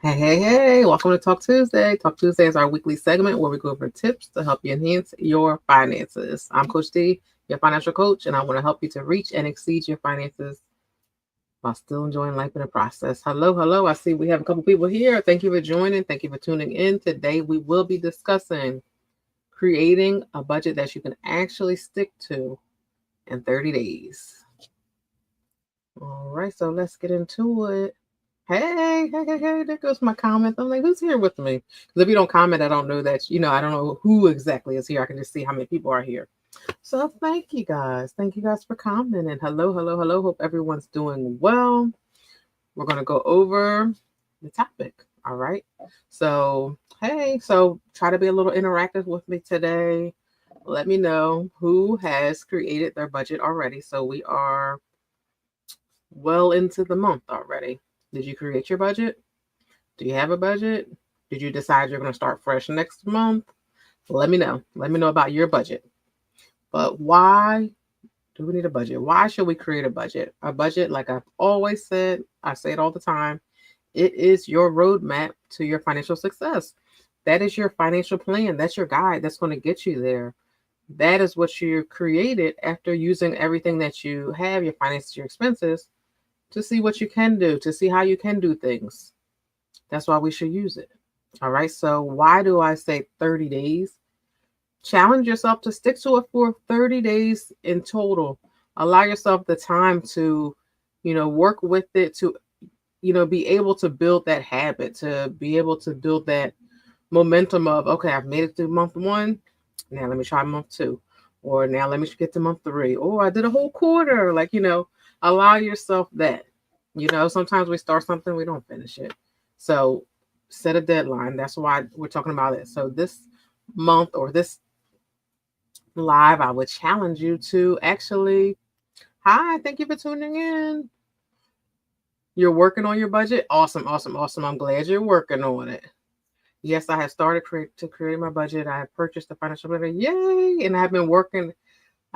Hey, welcome to Talk Tuesday. Talk Tuesday is our weekly segment where we go over tips to help you enhance your finances. I'm Coach D, your financial coach, and I want to help you to reach and exceed your finances while still enjoying life in the process. Hello. I see we have a couple people here. Thank you for joining. Thank you for tuning in. Today, we will be discussing creating a budget that you can actually stick to in 30 days. All right, so let's get into it. Hey, there goes my comment. I'm like, who's here with me? Because if you don't comment, I don't know that, I don't know who exactly is here. I can just see how many people are here. So thank you guys. Thank you guys for commenting. Hello. Hope everyone's doing well. We're going to go over the topic. All right. So, so try to be a little interactive with me today. Let me know who has created their budget already. So we are well into the month already. Did you create your budget? Do you have a budget? Did you decide you're going to start fresh next month? Let me know. Let me know about your budget. But why do we need a budget? Why should we create a budget? A budget, like I've always said, I say it all the time, it is your roadmap to your financial success. That is your financial plan. That's your guide. That's going to get you there. That is what you created after using everything that you have, your finances, your expenses, to see what you can do, to see how you can do things. That's why we should use it. All right. So why do I say 30 days? Challenge yourself to stick to it for 30 days in total. Allow yourself the time to, work with it, to, be able to build that habit, to be able to build that momentum of, okay, I've made it through month one. Now let me try month two. Or now let me get to month three. Oh, I did a whole quarter. Allow yourself that. Sometimes we start something, we don't finish it. So set a deadline. That's why we're talking about it. So this month or this live, I would challenge you to actually, hi, thank you for tuning in. You're working on your budget? Awesome. I'm glad you're working on it. Yes, I have started to create my budget. I have purchased the financial planner. Yay! And I've been working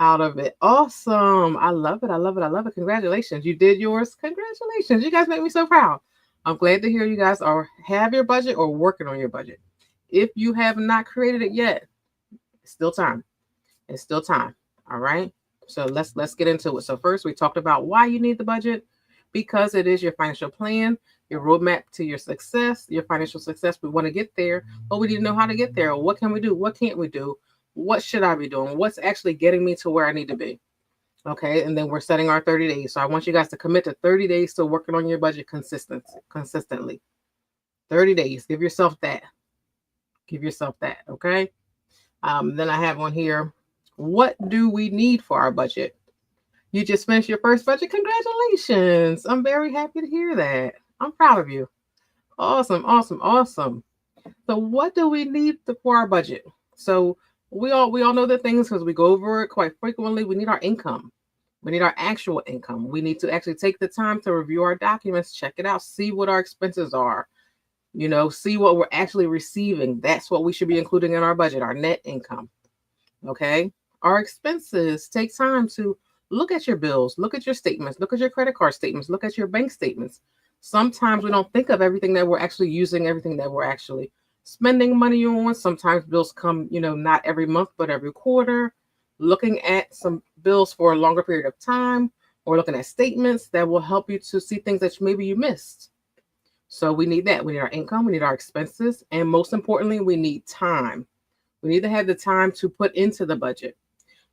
out of it. Awesome. I love it. Congratulations. You did yours. Congratulations. You guys make me so proud. I'm glad to hear you guys have your budget or working on your budget. If you have not created it yet, it's still time. It's still time. All right. So let's get into it. So first, we talked about why you need the budget, because it is your financial plan, your roadmap to your success, your financial success. We want to get there, but we need to know how to get there. What can we do? What can't we do? What should I be doing? What's actually getting me to where I need to be? Okay. And then we're setting our 30 days. So I want you guys to commit to 30 days to working on your budget consistently. 30 days. Give yourself that. Okay. Then I have on here, what do we need for our budget? You just finished your first budget. Congratulations. I'm very happy to hear that. I'm proud of you. Awesome. So what do we need for our budget? So we all know the things because we go over it quite frequently. We need our income. We need our actual income. We need to actually take the time to review our documents, check it out, see what our expenses are, see what we're actually receiving. That's what we should be including in our budget, our net income. Okay. Our expenses, take time to look at your bills, look at your statements, look at your credit card statements, look at your bank statements. Sometimes we don't think of everything that we're actually using, everything that we're actually spending money on. Sometimes bills come, not every month, but every quarter. Looking at some bills for a longer period of time, or looking at statements that will help you to see things that maybe you missed. So we need that. We need our income, we need our expenses, and most importantly, we need time. We need to have the time to put into the budget.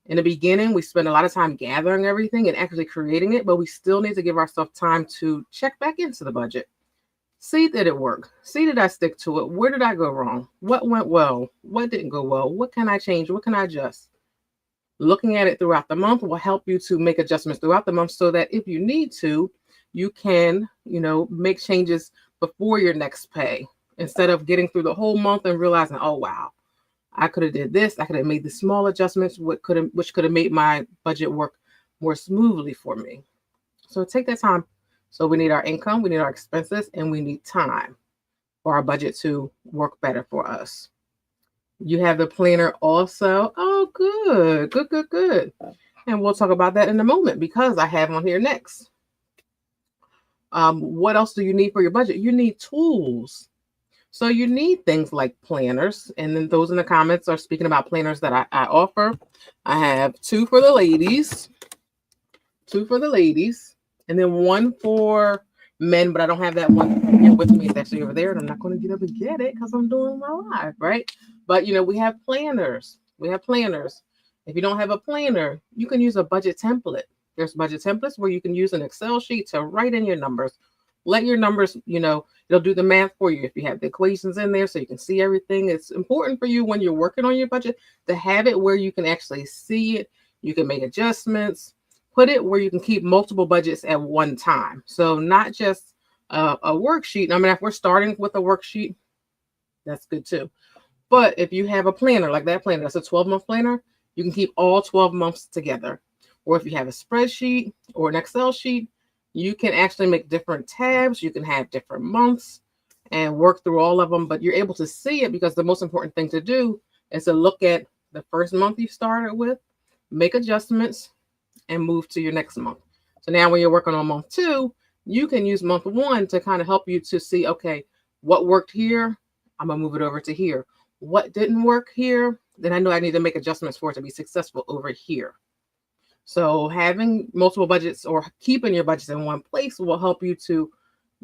In the beginning, we spend a lot of time gathering everything and actually creating it, but we still need to give ourselves time to check back into the budget. See, did it work? See, did I stick to it? Where did I go wrong? What went well? What didn't go well? What can I change? What can I adjust? Looking at it throughout the month will help you to make adjustments throughout the month so that if you need to, you can, make changes before your next pay instead of getting through the whole month and realizing, oh, wow, I could have did this. I could have made the small adjustments, which could have made my budget work more smoothly for me. So take that time. So we need our income, we need our expenses, and we need time for our budget to work better for us. You have the planner also. Oh, good. And we'll talk about that in a moment because I have on here next. What else do you need for your budget? You need tools. So you need things like planners. And then those in the comments are speaking about planners that I offer. I have two for the ladies, and then one for men, but I don't have that one here with me. It's actually over there, and I'm not going to get up and get it because I'm doing my live, right? But we have planners. If you don't have a planner, you can use a budget template. There's budget templates where you can use an Excel sheet to write in your numbers. Let your numbers, it'll do the math for you if you have the equations in there so you can see everything. It's important for you when you're working on your budget to have it where you can actually see it. You can make adjustments. Put it where you can keep multiple budgets at one time. So not just a worksheet. I mean, if we're starting with a worksheet, that's good too. But if you have a planner like that planner, that's a 12-month planner, you can keep all 12 months together. Or if you have a spreadsheet or an Excel sheet, you can actually make different tabs. You can have different months and work through all of them, but you're able to see it because the most important thing to do is to look at the first month you started with, make adjustments, and move to your next month. So now when you're working on month 2, you can use month 1 to kind of help you to see, okay, what worked here, I'm going to move it over to here. What didn't work here, then I know I need to make adjustments for it to be successful over here. So having multiple budgets or keeping your budgets in one place will help you to,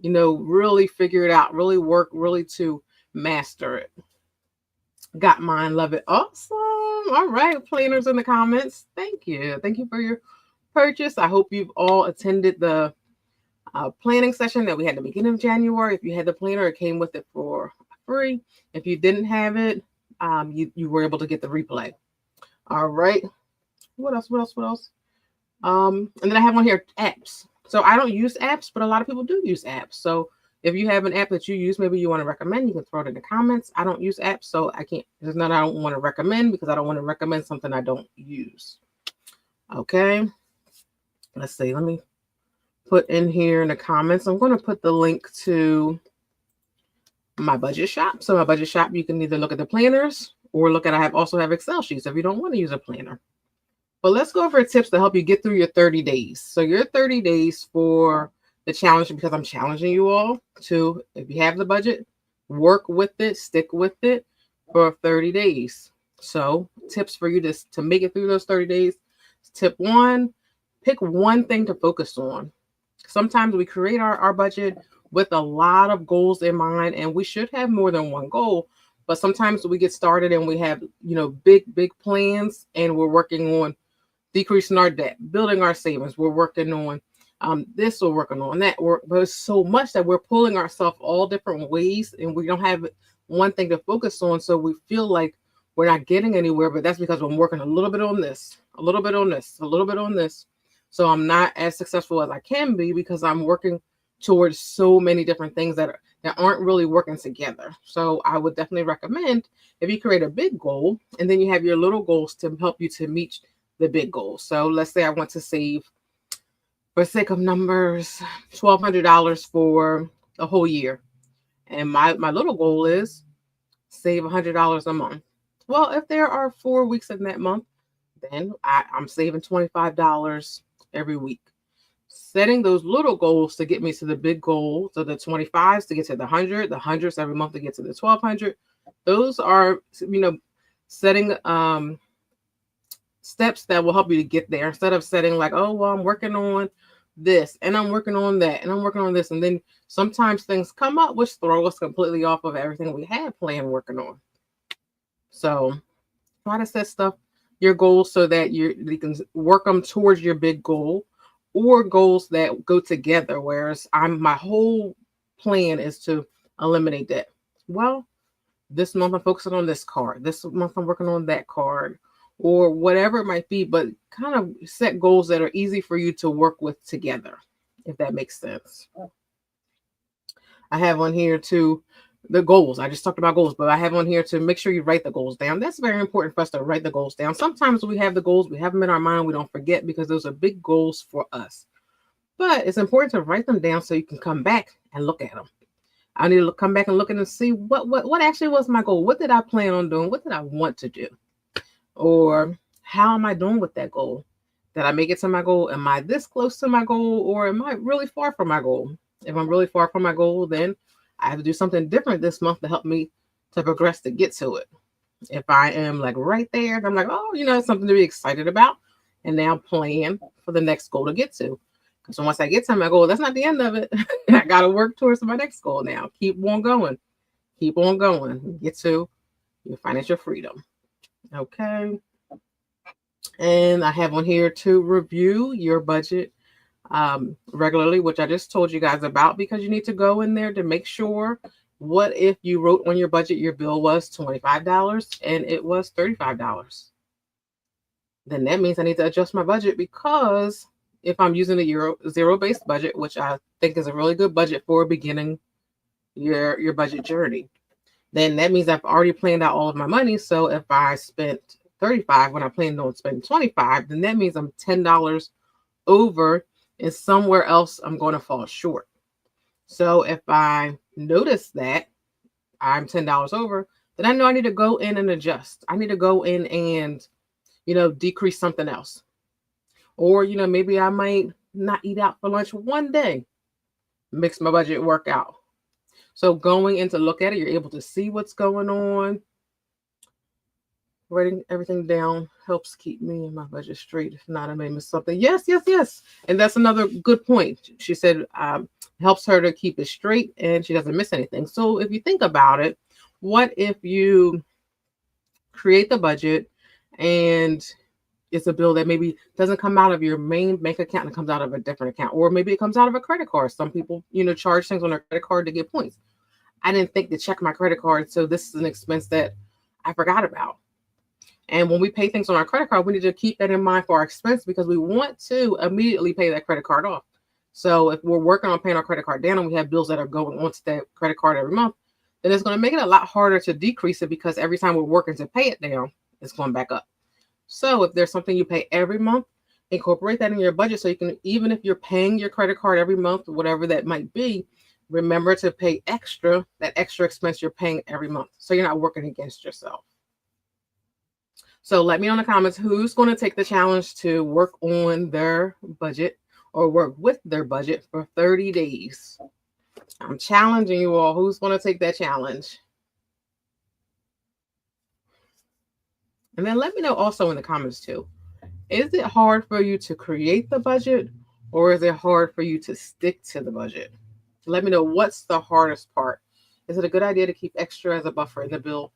really figure it out, really work, really to master it. Got mine, love it. Awesome. All right, planners in the comments. Thank you. Thank you for your purchase. I hope you've all attended the planning session that we had at the beginning of January. If you had the planner, it came with it for free. If you didn't have it, you were able to get the replay. All right. What else? And then I have on here apps. So I don't use apps, but a lot of people do use apps. So if you have an app that you use, maybe you want to recommend, you can throw it in the comments. I don't use apps, so I can't. There's none I don't want to recommend because I don't want to recommend something I don't use. Okay. Let's see. Let me put in here in the comments. I'm going to put the link to my budget shop. So my budget shop, you can either look at the planners or look at, I also have Excel sheets if you don't want to use a planner. But let's go over tips to help you get through your 30 days. So your 30 days for the challenge, because I'm challenging you all to, if you have the budget, work with it, stick with it for 30 days. So tips for you to make it through those 30 days. Tip 1, pick one thing to focus on. Sometimes we create our budget with a lot of goals in mind, and we should have more than one goal. But sometimes we get started and we have, big plans, and we're working on decreasing our debt, building our savings. We're working on this, we're working on that. But it's so much that we're pulling ourselves all different ways, and we don't have one thing to focus on. So we feel like we're not getting anywhere, but that's because I'm working a little bit on this, a little bit on this, a little bit on this. So I'm not as successful as I can be because I'm working towards so many different things that aren't really working together. So I would definitely recommend if you create a big goal and then you have your little goals to help you to meet the big goals. So let's say I want to save, for sake of numbers, $1,200 for a whole year. And my little goal is save $100 a month. Well, if there are 4 weeks in that month, then I'm saving $25 every week. Setting those little goals to get me to the big goal, so the 25s to get to the 100, the 100s every month to get to the 1,200. Those are, setting steps that will help you to get there, instead of setting like, oh, well, I'm working on this and I'm working on that and I'm working on this. And then sometimes things come up which throw us completely off of everything we had planned working on. So try to set your goals so that you can work them towards your big goal, or goals that go together. Whereas my whole plan is to eliminate debt. Well, this month I'm focusing on this card. This month I'm working on that card, or whatever it might be, but kind of set goals that are easy for you to work with together, if that makes sense. I have on here too the goals. I just talked about goals, but I have on here to make sure you write the goals down. That's very important for us to write the goals down. Sometimes we have the goals, we have them in our mind, we don't forget because those are big goals for us. But it's important to write them down so you can come back and look at them. I need to come back and look at them and see what actually was my goal. What did I plan on doing? What did I want to do? Or how am I doing with that goal? Did I make it to my goal? Am I this close to my goal, or am I really far from my goal? If I'm really far from my goal, then I have to do something different this month to help me to progress to get to it. If I am like right there, then I'm like, oh, it's something to be excited about. And now plan for the next goal to get to. Because once I get to my goal, that's not the end of it. I got to work towards my next goal now. Keep on going. Keep on going. Get to your financial freedom. Okay. And I have on here to review your budget regularly, which I just told you guys about, because you need to go in there to make sure. What if you wrote on your budget your bill was $25 and it was $35? Then that means I need to adjust my budget, because if I'm using a zero-based budget, which I think is a really good budget for beginning your budget journey, then that means I've already planned out all of my money. So if I spent 35 when I planned on spending 25, then that means I'm $10 over, and somewhere else I'm going to fall short. So if I notice that I'm $10 over, then I know I need to go in and adjust. I need to go in and, decrease something else. Or, maybe I might not eat out for lunch one day, mix my budget work out. So going in to look at it, you're able to see what's going on. Writing everything down helps keep me and my budget straight. If not, I may miss something. Yes. And that's another good point. She said helps her to keep it straight and she doesn't miss anything. So if you think about it, what if you create the budget and it's a bill that maybe doesn't come out of your main bank account and it comes out of a different account, or maybe it comes out of a credit card. Some people, charge things on their credit card to get points. I didn't think to check my credit card, so this is an expense that I forgot about. And when we pay things on our credit card, we need to keep that in mind for our expense, because we want to immediately pay that credit card off. So if we're working on paying our credit card down and we have bills that are going onto that credit card every month, then it's going to make it a lot harder to decrease it, because every time we're working to pay it down, it's going back up. So if there's something you pay every month, incorporate that in your budget, so you can, even if you're paying your credit card every month, whatever that might be, remember to pay that extra expense you're paying every month, so you're not working against yourself. So let me know in the comments who's going to take the challenge to work on their budget or work with their budget for 30 days. I'm challenging you all. Who's going to take that challenge? And then let me know also in the comments too. Is it hard for you to create the budget, or is it hard for you to stick to the budget? Let me know what's the hardest part. Is it a good idea to keep extra as a buffer in the bill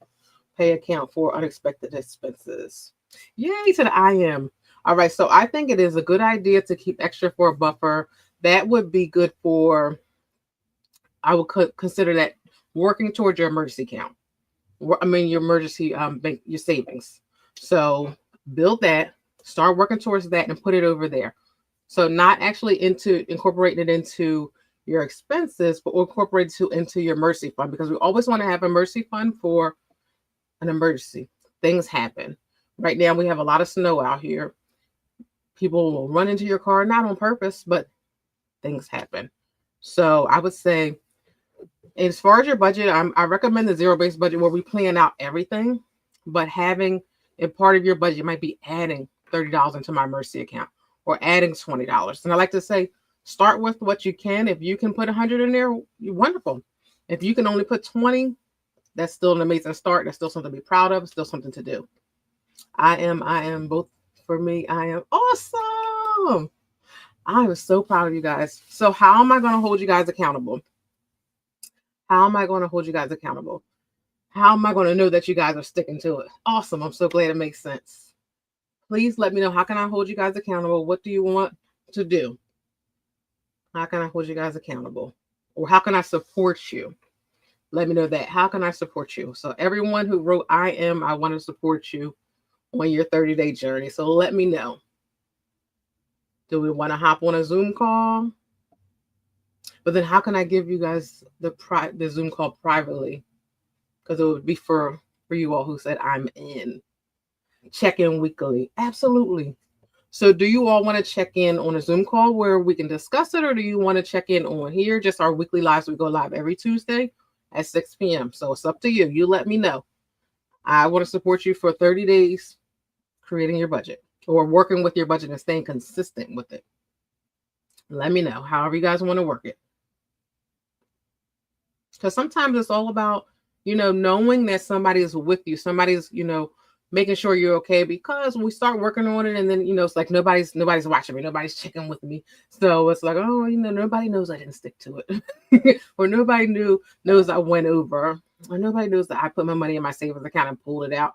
pay account for unexpected expenses? Yay to the I am. All right, so I think it is a good idea to keep extra for a buffer. That would be good for, I would consider that working towards your emergency account. Your emergency bank, your savings. So build that, start working towards that, and put it over there. So not actually incorporating it into your expenses, but incorporate it into your emergency fund, because we always want to have an emergency fund for an emergency. Things happen. Right now we have a lot of snow out here. People will run into your car, not on purpose, but things happen. So I would say, as far as your budget, I recommend the zero-based budget, where we plan out everything, but having a part of your budget might be adding $30 into my emergency account, or adding $20. And I like to say, start with what you can. If you can put 100 in there, wonderful. If you can only put 20, that's still an amazing start. That's still something to be proud of. Still something to do. I am both. For me, I am awesome. I am so proud of you guys. So how am I going to hold you guys accountable? How am I going to hold you guys accountable? How am I going to know that you guys are sticking to it? Awesome. I'm so glad it makes sense. Please let me know, how can I hold you guys accountable? What do you want to do? How can I hold you guys accountable? Or how can I support you? Let me know that. How can I support you? So everyone who wrote I want to support you on your 30-day journey. So let me know. Do we want to hop on a Zoom call? But then how can I give you guys the Zoom call privately? Because it would be for you all who said I'm in. Check in weekly. Absolutely. So do you all want to check in on a Zoom call where we can discuss it, or do you want to check in on here? Just our weekly lives. We go live every Tuesday at 6 p.m. So it's up to you. You let me know. I want to support you for 30 days creating your budget, or working with your budget and staying consistent with it. Let me know however you guys want to work it. Because sometimes it's all about, knowing that somebody is with you, somebody's, making sure you're okay. Because when we start working on it, and then, it's like nobody's watching me, nobody's checking with me. So it's like, oh, nobody knows I didn't stick to it, or nobody knows I went over, or nobody knows that I put my money in my savings account and pulled it out.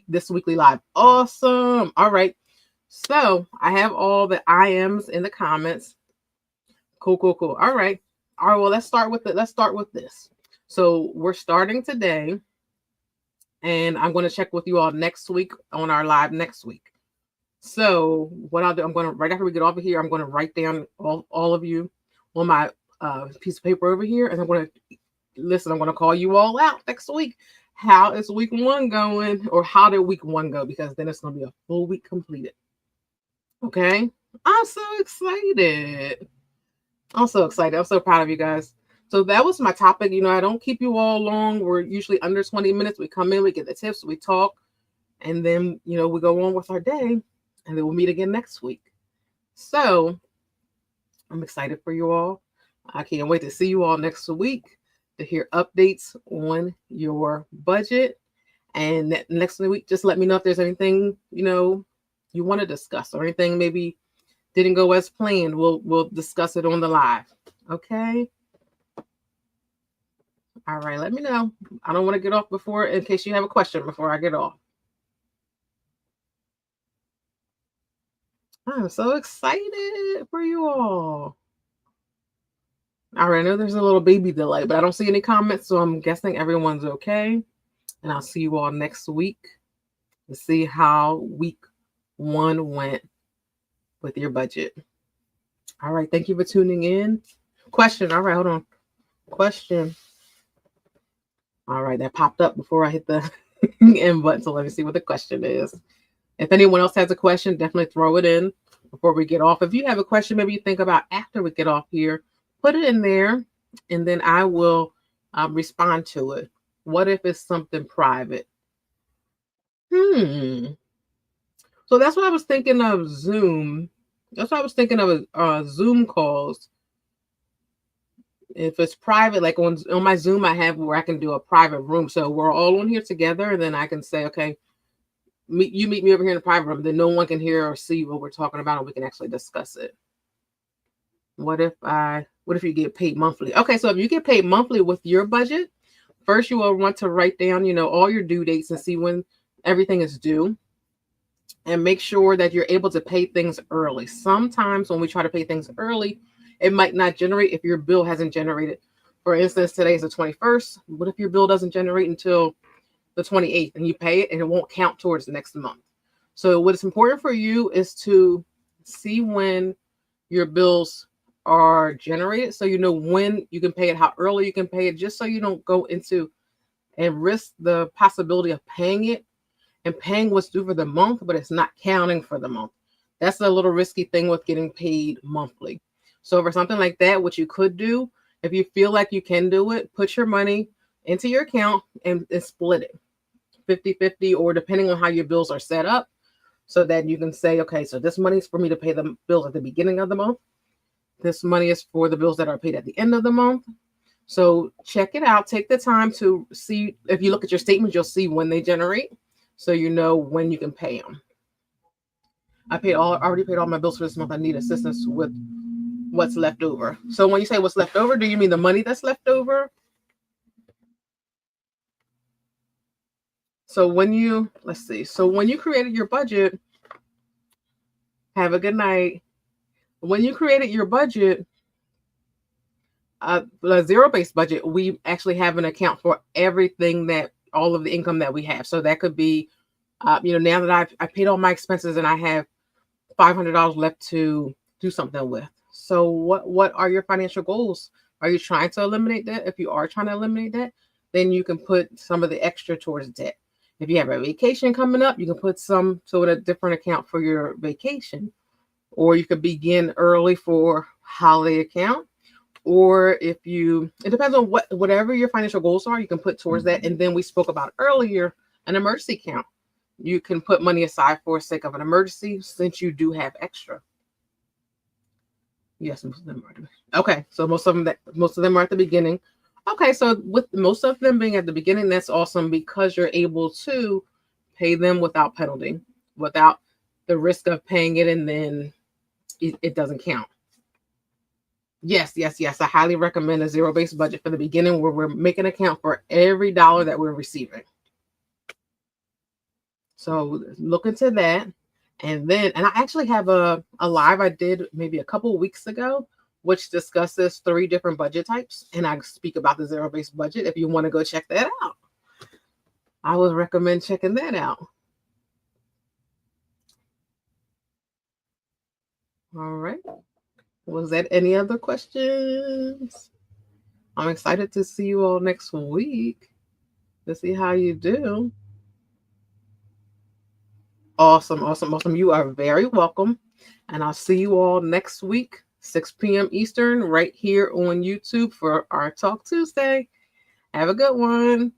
This weekly live, awesome. All right, so I have all the IMs in the comments. Cool. All right. Well, let's start with this. So we're starting today, and I'm going to check with you all next week on our live next week. So what I'll do, I'm going to, right after we get off of here, I'm going to write down all of you on my piece of paper over here, and I'm going to call you all out next week. How is week 1 going, or how did week 1 go? Because then it's going to be a full week completed. Okay. I'm so excited. I'm so proud of you guys. So that was my topic. I don't keep you all long. We're usually under 20 minutes. We come in, we get the tips, we talk, and then, we go on with our day, and then we'll meet again next week. So I'm excited for you all. I can't wait to see you all next week to hear updates on your budget. And next week, just let me know if there's anything, you want to discuss, or anything maybe didn't go as planned. We'll discuss it on the live. Okay. All right. Let me know. I don't want to get off in case you have a question before I get off. I'm so excited for you all. All right. I know there's a little baby delay, but I don't see any comments, so I'm guessing everyone's okay. And I'll see you all next week to see how week 1 went with your budget. All right. Thank you for tuning in. Question. All right. Hold on. Question. All right. That popped up before I hit the end button. So let me see what the question is. If anyone else has a question, definitely throw it in before we get off. If you have a question, maybe you think about after we get off here, put it in there, and then I will respond to it. What if it's something private? So that's what I was thinking of Zoom. That's what I was thinking of Zoom calls. If it's private, like on my Zoom, I have where I can do a private room. So we're all on here together, and then I can say, okay, you meet me over here in the private room. Then no one can hear or see what we're talking about, and we can actually discuss it. What if you get paid monthly? Okay, so if you get paid monthly with your budget, first you will want to write down, all your due dates and see when everything is due. And make sure that you're able to pay things early. Sometimes when we try to pay things early, it might not generate if your bill hasn't generated. For instance, today is the 21st. What if your bill doesn't generate until the 28th and you pay it and it won't count towards the next month? So what is important for you is to see when your bills are generated, so you know when you can pay it, how early you can pay it, just so you don't go into and risk the possibility of paying it and paying what's due for the month, but it's not counting for the month. That's a little risky thing with getting paid monthly. So for something like that, what you could do, if you feel like you can do it, put your money into your account and split it 50-50, or depending on how your bills are set up, so that you can say, okay, so this money is for me to pay the bills at the beginning of the month. This money is for the bills that are paid at the end of the month. So check it out. Take the time to see. If you look at your statements, you'll see when they generate, so you know when you can pay them. I already paid all my bills for this month. I need assistance with what's left over. So when you say what's left over, do you mean the money that's left over? So when you created your budget, have a good night. When you created your budget, the zero-based budget, we actually have an account for everything, that all of the income that we have. So that could be, now that I paid all my expenses and I have $500 left to do something with. So what are your financial goals? Are you trying to eliminate that? If you are trying to eliminate that, then you can put some of the extra towards debt. If you have a vacation coming up, you can put some to a different account for your vacation. Or you could begin early for holiday account. Or it depends on whatever your financial goals are, you can put towards that. And then we spoke about earlier, an emergency account. You can put money aside for the sake of an emergency, since you do have extra. Yes, most of them are. Okay, so most of them are at the beginning. Okay, so with most of them being at the beginning, that's awesome because you're able to pay them without penalty, without the risk of paying it and then it doesn't count. Yes, yes, yes. I highly recommend a zero-based budget for the beginning where we're making an account for every dollar that we're receiving. So look into that. And I actually have a live I did maybe a couple weeks ago, which discusses 3 different budget types. And I speak about the zero-based budget. If you want to go check that out, I would recommend checking that out. All right. Was that any other questions? I'm excited to see you all next week to see how you do. Awesome, awesome, awesome. You are very welcome. And I'll see you all next week, 6 p.m. Eastern, right here on YouTube for our Talk Tuesday. Have a good one.